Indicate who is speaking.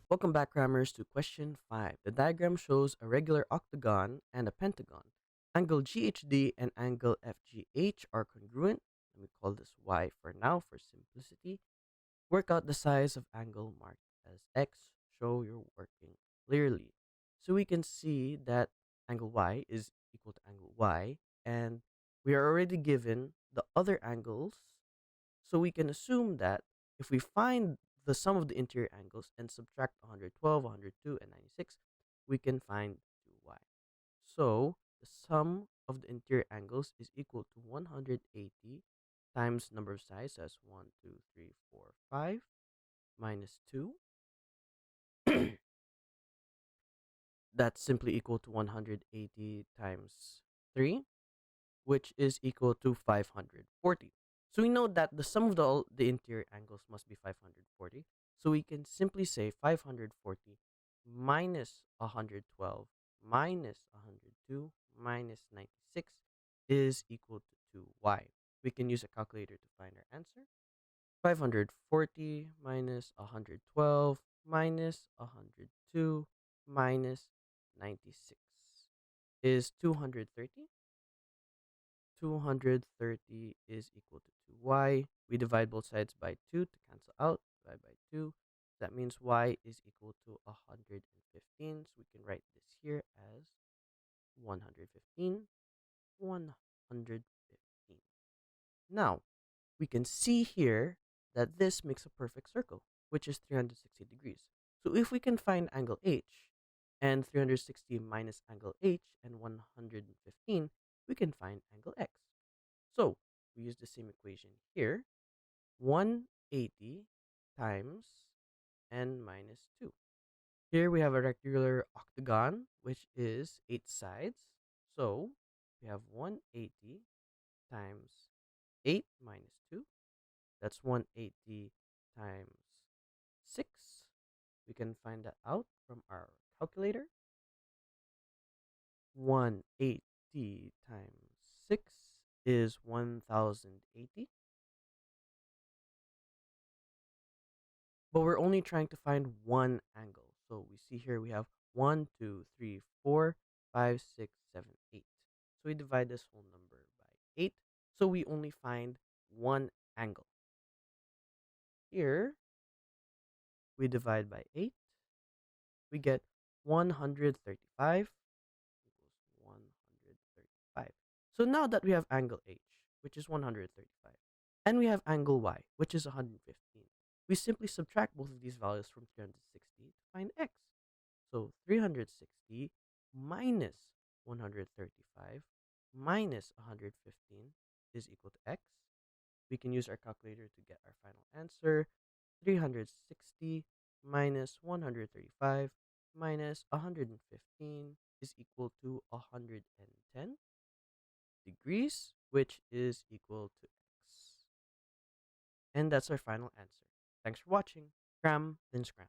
Speaker 1: Welcome back, Crammers, to question 5. The diagram shows a regular octagon and a pentagon. Angle GHD and angle FGH are congruent. Let me call this Y for now for simplicity. Work out the size of angle marked as X. Show you're working clearly. So we can see that angle Y is equal to angle Y, and we are already given the other angles, so we can assume that if we find the sum of the interior angles and subtract 112, 102, and 96, we can find 2y. So the sum of the interior angles is equal to 180 times number of sides as 1, 2, 3, 4, 5 minus 2. That's simply equal to 180 times 3, which is equal to 540. So we know that the sum of the interior angles must be 540. So we can simply say 540 minus 112 minus 102 minus 96 is equal to 2y. We can use a calculator to find our answer. 540 minus 112 minus 102 minus 96 is 230. 230 is equal to 2y. We divide both sides by 2 to cancel out. Divide by 2. That means y is equal to 115. So we can write this here as 115. 115. Now, we can see here that this makes a perfect circle, which is 360 degrees. So if we can find angle H and 360 minus angle H and 115, we can find angle X. So we use the same equation here. 180 times n minus 2. Here we have a rectangular octagon, which is 8 sides. So we have 180 times 8 minus 2. That's 180 times 6. We can find that out from our calculator. 180 times 6 is 1080. But we're only trying to find one angle. So we see here we have 1, 2, 3, 4, 5, 6, 7, 8. So we divide this whole number by 8. So we only find one angle. Here, we divide by 8. We get 135 equals 135. So now that we have angle H, which is 135, and we have angle Y, which is 115, we simply subtract both of these values from 360 to find X. So 360 minus 135 minus 115 is equal to X. We can use our calculator to get our final answer. 360 minus 135 minus 115 is equal to 110 degrees, which is equal to X. And that's our final answer. Thanks for watching. Cram, then scram.